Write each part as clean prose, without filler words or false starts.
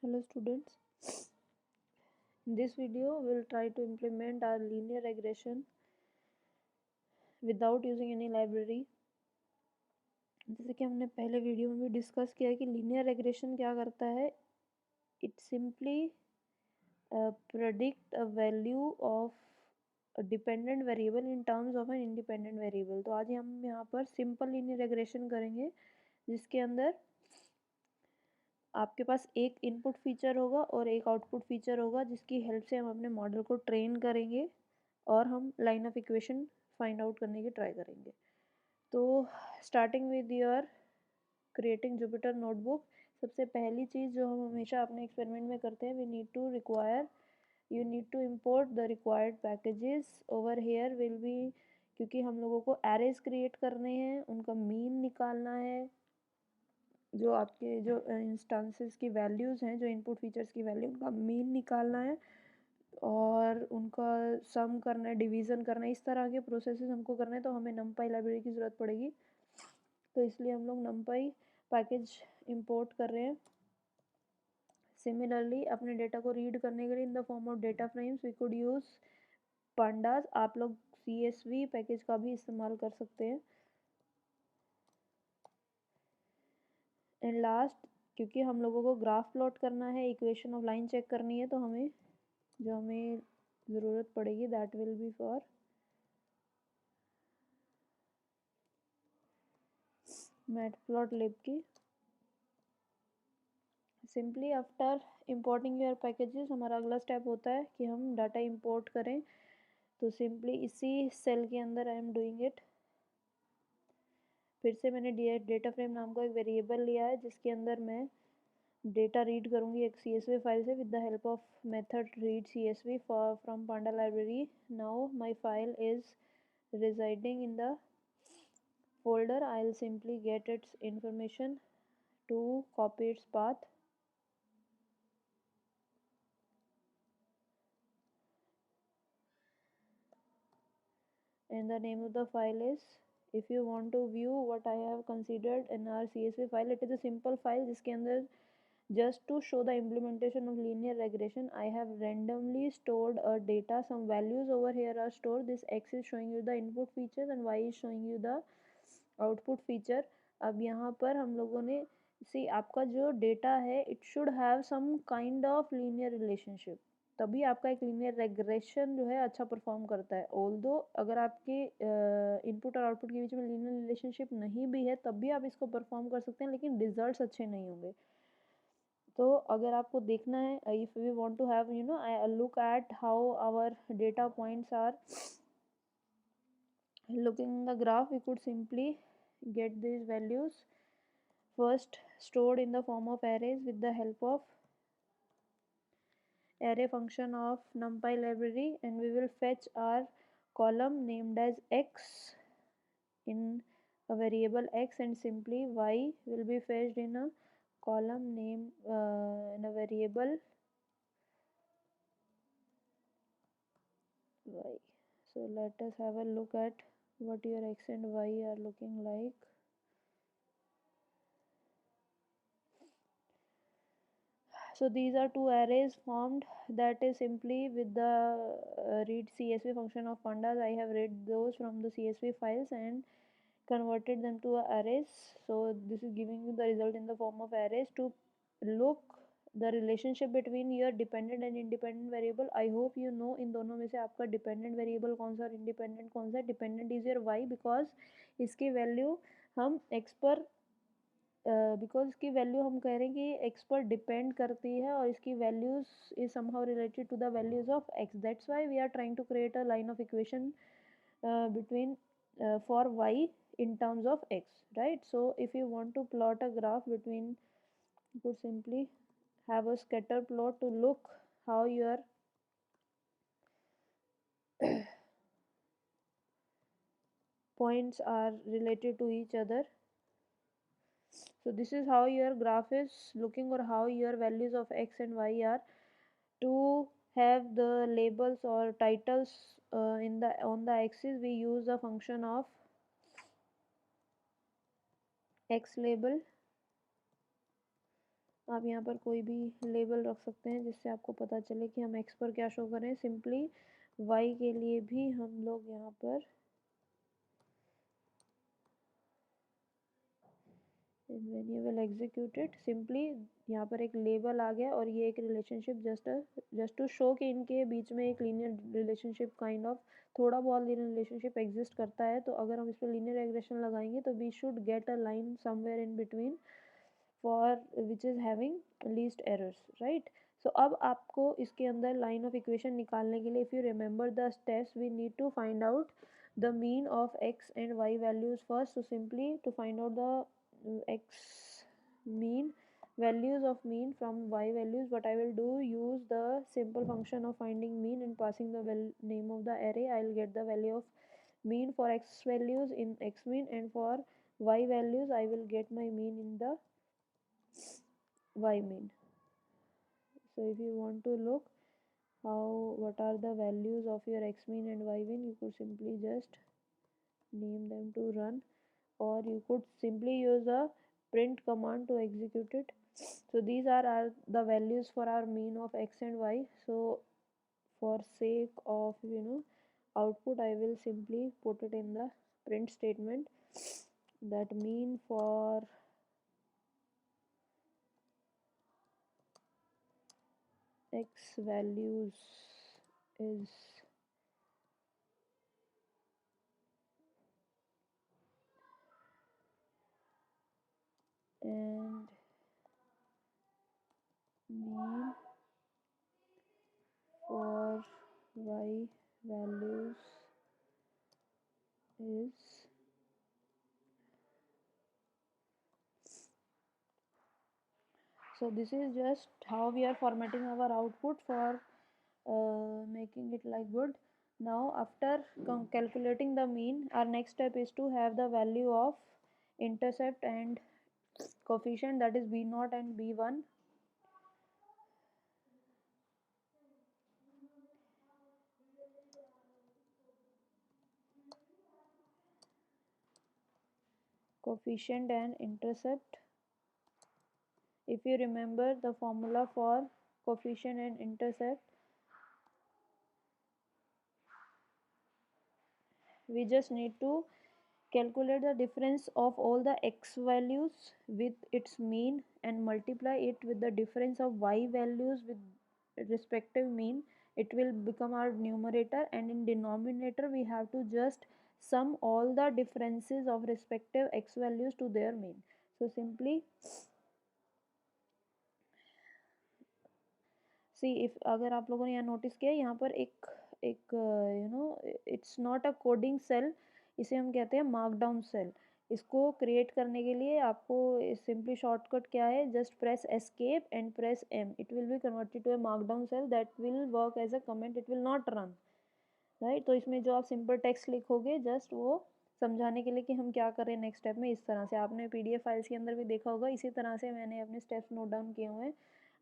Hello students, in this video we'll try to implement our linear regression without using any library. जैसे कि हमने पहले video में भी डिस्कस किया है कि लीनियर रेग्रेशन क्या करता है, it simply predict a value of a dependent variable in terms of an independent variable. तो आज हम यहाँ पर सिंपल लीनियर रेग्रेशन करेंगे जिसके अंदर आपके पास एक इनपुट फीचर होगा और एक आउटपुट फीचर होगा जिसकी हेल्प से हम अपने मॉडल को ट्रेन करेंगे और हम line of equation find out करने की ट्राई करेंगे. तो starting with your creating Jupyter notebook, सबसे पहली चीज़ जो हम हमेशा अपने एक्सपेरिमेंट में करते हैं, you need to import the required packages. Over here will be, क्योंकि हम लोगों को एरेज क्रिएट करने हैं, उनका मीन निकालना है, जो आपके जो इंस्टांसेस की वैल्यूज़ हैं, जो इनपुट फीचर्स की वैल्यू, उनका मीन निकालना है और उनका सम करना है, डिवीज़न करना है. इस तरह के प्रोसेसेस हमको करने हैं. तो हमें numpy लाइब्रेरी की ज़रूरत पड़ेगी, तो इसलिए हम लोग numpy पैकेज इंपोर्ट कर रहे हैं. सिमिलरली अपने डेटा को रीड करने के लिए in the form of data frames we could use pandas. आप लोग CSV पैकेज का भी इस्तेमाल कर सकते हैं. एंड लास्ट, क्योंकि हम लोगों को ग्राफ प्लॉट करना है, इक्वेशन ऑफ लाइन चेक करनी है, तो हमें ज़रूरत पड़ेगी that will be for matplotlib की. Simply after importing your packages हमारा अगला स्टेप होता है कि हम डाटा इंपोर्ट करें. तो सिंपली इसी सेल के अंदर आई एम डूइंग इट. फिर से मैंने डेटा फ्रेम नाम का एक वेरिएबल लिया है जिसके अंदर मैं डेटा रीड करूँगी एक CSV फाइल से with the help of method read CSV from Panda library. Now my file is residing in the folder. I'll simply get its information to copy its path. And the name of the file is, if you want to view what I have considered in our CSV file, it is a simple file जिसके अंदर just to show the implementation of linear regression I have randomly stored a data. Some values over here are stored. This X is showing you the input features and Y is showing you the output feature. अब यहाँ पर हम लोगों ने सी आपका जो data है it should have some kind of linear relationship, तभी आपका एक लीनियर रेग्रेशन जो है अच्छा परफॉर्म करता है. ऑल्दो अगर आपके इनपुट और आउटपुट के बीच में लीनियर रिलेशनशिप नहीं भी है तब भी आप इसको परफॉर्म कर सकते हैं, लेकिन रिजल्ट्स अच्छे नहीं होंगे. तो अगर आपको देखना है, if we want to have look at how our data points are looking in the graph, we could simply get these values first stored in the form of arrays with the help of array function of numpy library, and we will fetch our column named as x in a variable x, and simply y will be fetched in a column name in a variable y. So let us have a look at what your x and y are looking like. So these are two arrays formed, that is simply with the read CSV function of pandas. I have read those from the CSV files and converted them to arrays. So this is giving you the result in the form of arrays. To look the relationship between your dependent and independent variable, I hope you know इन दोनों में से आपका dependent variable कौन सा और independent कौन सा. Dependent is your y because इसकी वैल्यू हम x पर बिकॉज इसकी वैल्यू हम कह रहे हैं कि एक्स पर डिपेंड करती है और इसकी values is somehow related to the values of X. That's why we are trying to create a line of equation between for y in terms of x, right? So if you want to plot a graph between, you could simply have a scatter plot to look how your points are related to each other. So this is how your graph is looking, or how your values of x and y are. To have the labels or titles in the on the axis, we use the function of x label आप यहाँ पर कोई भी label रख सकते हैं जिससे आपको पता चले कि हम x पर क्या शो कर रहे हैं। सिंपली y के लिए भी हम लोग यहाँ पर when you will execute it, simply यहाँ पर एक लेबल आ गया और ये एक रिलेशनशिप जस्ट टू शो कि इनके बीच में एक लीनियर रिलेशनशिप काइंड ऑफ थोड़ा बहुत लीनियर रिलेशनशिप एग्जिस्ट करता है। तो अगर हम इस पर लीनियर रिग्रेशन लगाएंगे तो we should get a line somewhere in between for which is having least errors, right. So अब आपको इसके अंदर लाइन ऑफ इक्वेशन निकालने के लिए if you remember the steps we need to find out the mean of x and y values first. So simply to find out the x mean values of mean from y values, what I will do, use the simple function of finding mean and passing the name of the array. I will get the value of mean for x values in x mean, and for y values I will get my mean in the y mean. So if you want to look how what are the values of your x mean and y mean, you could simply just name them to run, or you could simply use a print command to execute it. So these are the values for our mean of x and y. So for sake of output, I will simply put it in the print statement that mean for x values is and mean for y values is. So this is just how we are formatting our output for making it like good. Now after calculating the mean, our next step is to have the value of intercept and coefficient, that is b0 and b1. Coefficient and intercept. If you remember the formula for coefficient and intercept, we just need to calculate the difference of all the x values with its mean and multiply it with the difference of y values with respective mean. It will become our numerator, and in denominator we have to just sum all the differences of respective x values to their mean. So simply see if अगर आप लोगों ने यहाँ notice किया, यहाँ पर एक एक it's not a coding cell, इसे हम कहते हैं मार्कडाउन सेल। इसको क्रिएट करने के लिए आपको सिंपली शॉर्टकट क्या है, just press escape and press M, it will be converted to a markdown cell that will work as a comment, it will not run, right. तो इसमें जो आप सिंपल टेक्स्ट लिखोगे जस्ट वो समझाने के लिए कि हम क्या करें नेक्स्ट स्टेप में, इस तरह से आपने पीडीएफ फाइल्स के अंदर भी देखा होगा, इसी तरह से मैंने अपने स्टेप्स नोट डाउन किए हुए हैं।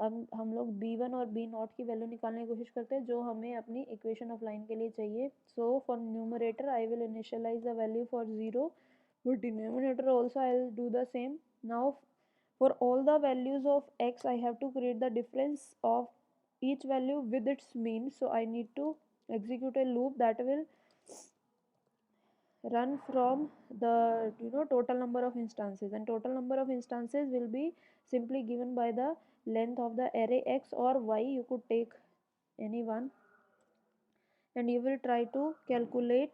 अब हम लोग b1 और b0 की वैल्यू निकालने की कोशिश करते हैं जो हमें अपनी इक्वेशन ऑफ लाइन के लिए चाहिए। So for numerator I will initialise the value for 0, for denominator also I will do the same. Now for all the values of x I have to create the difference of each value with its mean. So I need to execute a loop that will run from the total number of instances, and total number of instances will be simply given by the length of the array x or y, you could take any one, and you will try to calculate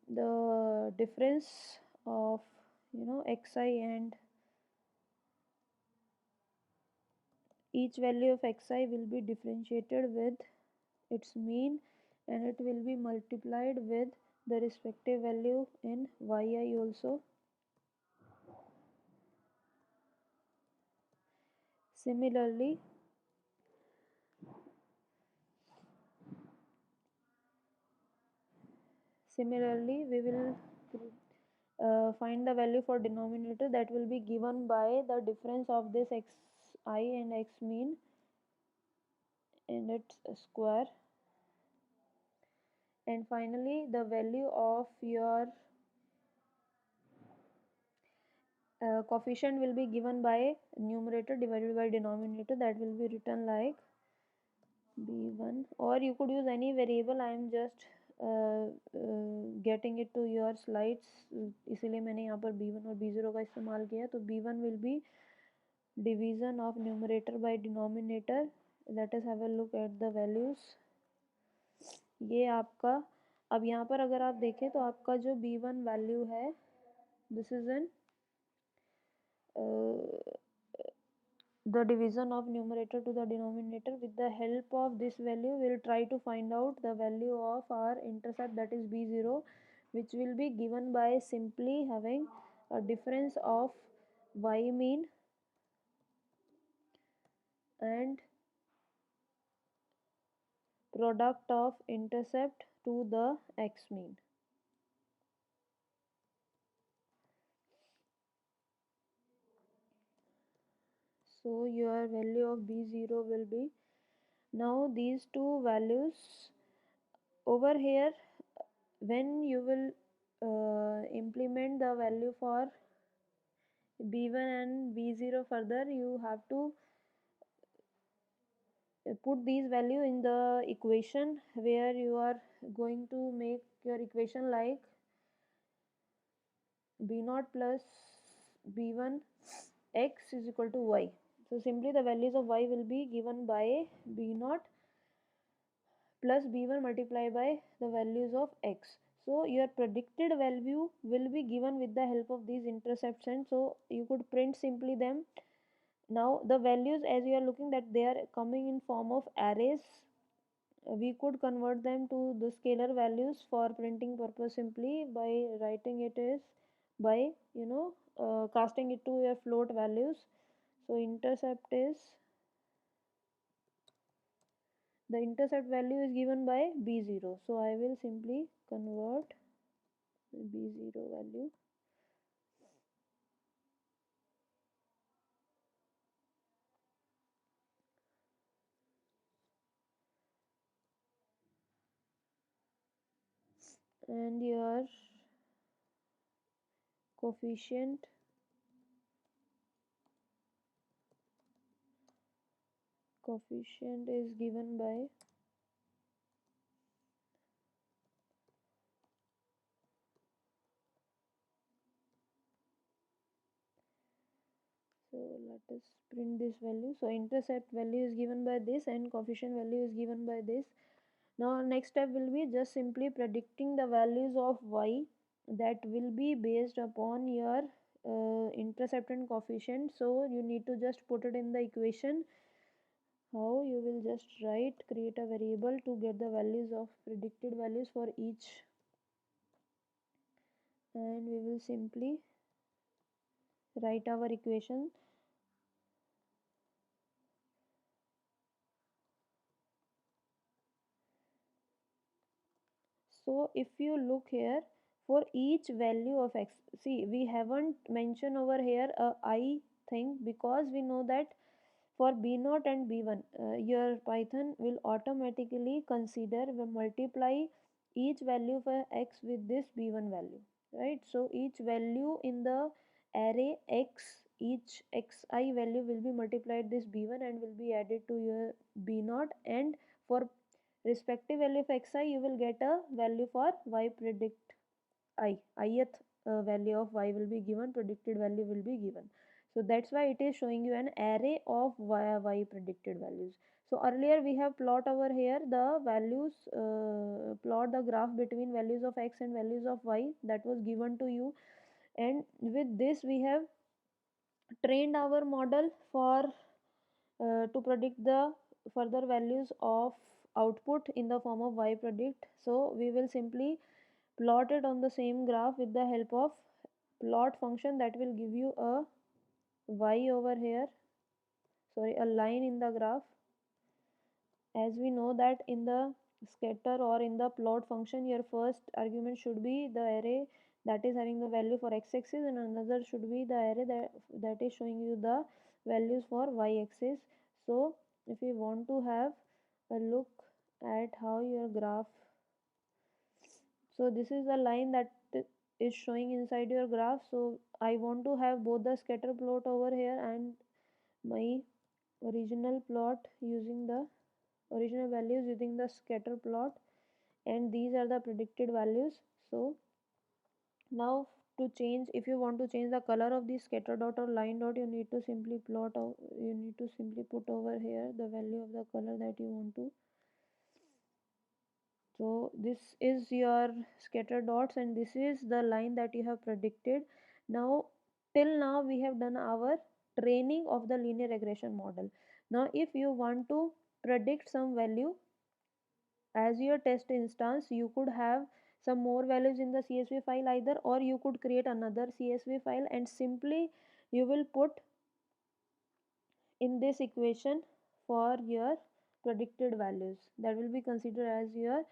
the difference of xi, and each value of xi will be differentiated with its mean, and it will be multiplied with the respective value in yi also. Similarly, we will find the value for denominator, that will be given by the difference of this xi and x mean and its square. And finally the value of your coefficient will be given by numerator divided by denominator, that will be written like b1, or you could use any variable. I am just getting it to your slides, इसलिए मैंने यहाँ पर b1 और b0 का इस्तेमाल किया. तो b1 will be division of numerator by denominator. Let us have a look at the values. ये आपका, अब यहाँ पर अगर आप देखें तो आपका जो b1 वैल्यू है, this is an the division of numerator to the denominator. With the help of this value, we will try to find out the value of our intercept, that is b0, which will be given by simply having a difference of y mean and product of intercept to the x mean. So your value of b0 will be, now these two values over here, when you will implement the value for b1 and b0 further, you have to put these value in the equation where you are going to make your equation like b0 plus b1 x is equal to y. So simply the values of y will be given by b0 plus b1 multiplied by the values of x. So your predicted value will be given with the help of these intercepts, and so you could print simply them. Now the values, as you are looking that they are coming in form of arrays, we could convert them to the scalar values for printing purpose simply by writing it as by casting it to your float values. So intercept is, the intercept value is given by b0, so I will simply convert b0 value and your coefficient is given by so let us print this value. So intercept value is given by this and coefficient value is given by this. Now next step will be just simply predicting the values of y that will be based upon your intercept and coefficient. So you need to just put it in the equation. How you will just create a variable to get the values of predicted values for each, and we will simply write our equation. So if you look here, for each value of x, see we haven't mentioned over here a I thing because we know that for b0 and b1 your Python will automatically consider, will multiply each value for x with this b1 value, right? So each value in the array x, each xi value will be multiplied this b1 and will be added to your b0, and for respective value of xi you will get a value for y predict ith value of y will be given, predicted value will be given. So that's why it is showing you an array of y predicted values. So earlier we have plot over here the values, plot the graph between values of x and values of y, that was given to you, and with this we have trained our model for to predict the further values of output in the form of y predict. So we will simply plot it on the same graph with the help of plot function that will give you a y over here, sorry, a line in the graph. As we know that in the scatter or in the plot function, your first argument should be the array that is having the value for x-axis, and another should be the array that is showing you the values for y-axis. So if you want to have a look at how your graph, so this is a line that is showing inside your graph. So I want to have both the scatter plot over here and my original plot using the original values using the scatter plot, and these are the predicted values. So now to change, if you want to change the color of the scatter dot or line dot, you need to simply you need to simply put over here the value of the color that you want to. So this is your scatter dots and this is the line that you have predicted. Now till now we have done our training of the linear regression model. Now if you want to predict some value as your test instance, you could have some more values in the CSV file either, or you could create another CSV file and simply you will put in this equation for your predicted values. That will be considered as your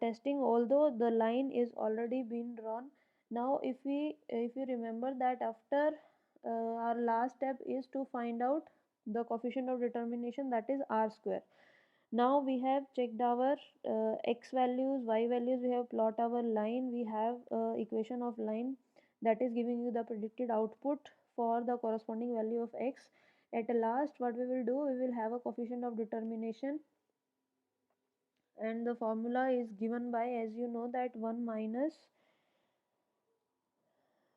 testing, although the line is already been drawn. Now if you remember that after our last step is to find out the coefficient of determination, that is r square. Now we have checked our x values, y values, we have plot our line, we have equation of line that is giving you the predicted output for the corresponding value of x. At last what we will do, we will have a coefficient of determination, and the formula is given by, as you know, that 1 minus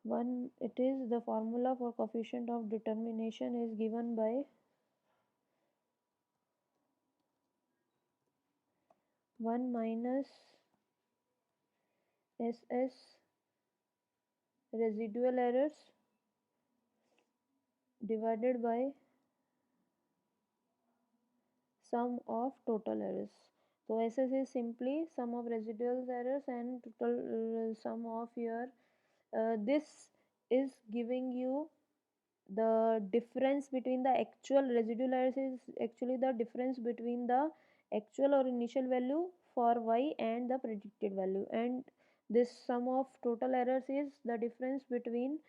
1, it is the formula for coefficient of determination is given by 1 minus SS residual errors divided by sum of total errors. So SS is simply sum of residual errors and total sum of your this is giving you the difference between the actual residual errors is actually the difference between the actual or initial value for y and the predicted value, and this sum of total errors is the difference between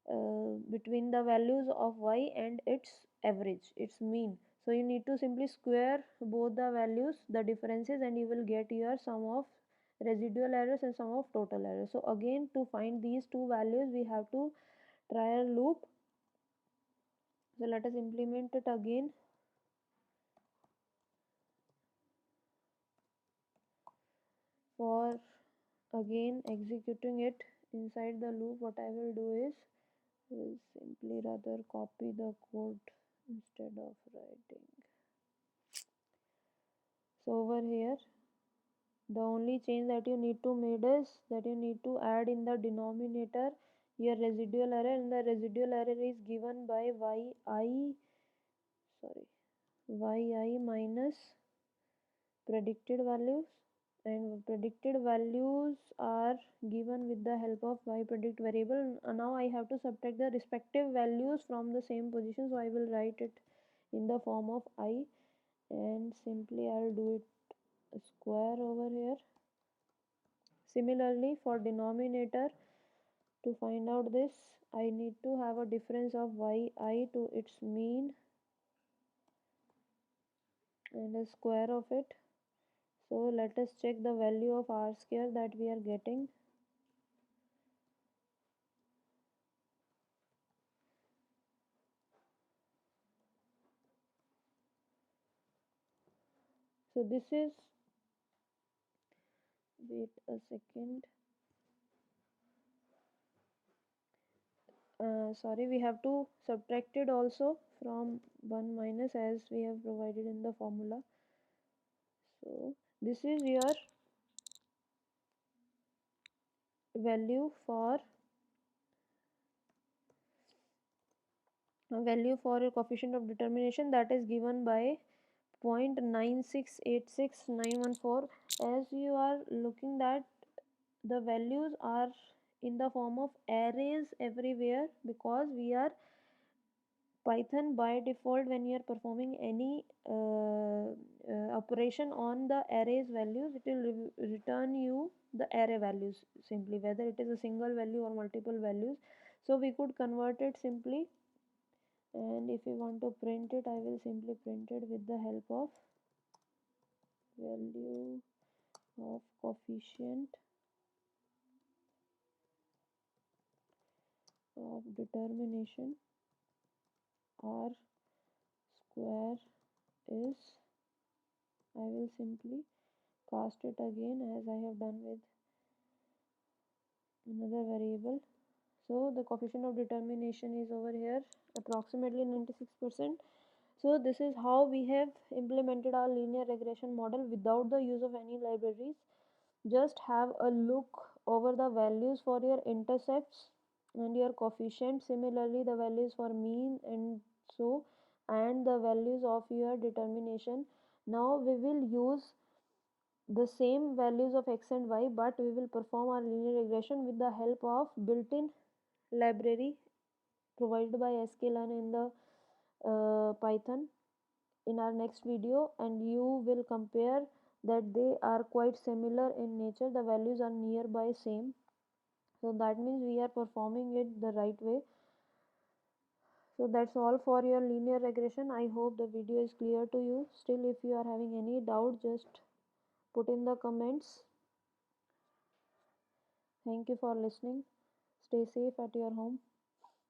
the values of y and its average, its mean. So you need to simply square both the values, the differences, and you will get your sum of residual errors and sum of total errors. So again, to find these two values we have to try a loop. So let us implement it again. For again executing it inside the loop, what I will do is will simply rather copy the code instead of writing. So over here the only change that you need to make is that you need to add in the denominator your residual error, and the residual error is given by yi minus predicted values, and predicted values are given with the help of y predict variable. Now I have to subtract the respective values from the same position, so I will write it in the form of I, and simply I'll do it square over here. Similarly for denominator, to find out this I need to have a difference of yi to its mean and a square of it. So let us check the value of r square that we are getting. So this is, wait a second, sorry, we have to subtract it also from 1 minus as we have provided in the formula. So this is your value for your coefficient of determination, that is given by 0.9686914. As you are looking that the values are in the form of arrays everywhere, because we are Python by default, when you are performing any operation on the arrays values, it will return you the array values simply, whether it is a single value or multiple values. So we could convert it simply, and if we want to print it, I will simply print it with the help of value of coefficient of determination r square is, I will simply cast it again as I have done with another variable. So the coefficient of determination is over here approximately 96%. So this is how we have implemented our linear regression model without the use of any libraries. Just have a look over the values for your intercepts and your coefficient, similarly the values for mean and the values of your determination. Now we will use the same values of x and y, but we will perform our linear regression with the help of built-in library provided by sklearn in the Python in our next video, and you will compare that they are quite similar in nature, the values are nearby same. So that means we are performing it the right way. So that's all for your linear regression. I hope the video is clear to you. Still, if you are having any doubt, just put in the comments. Thank you for listening. Stay safe at your home.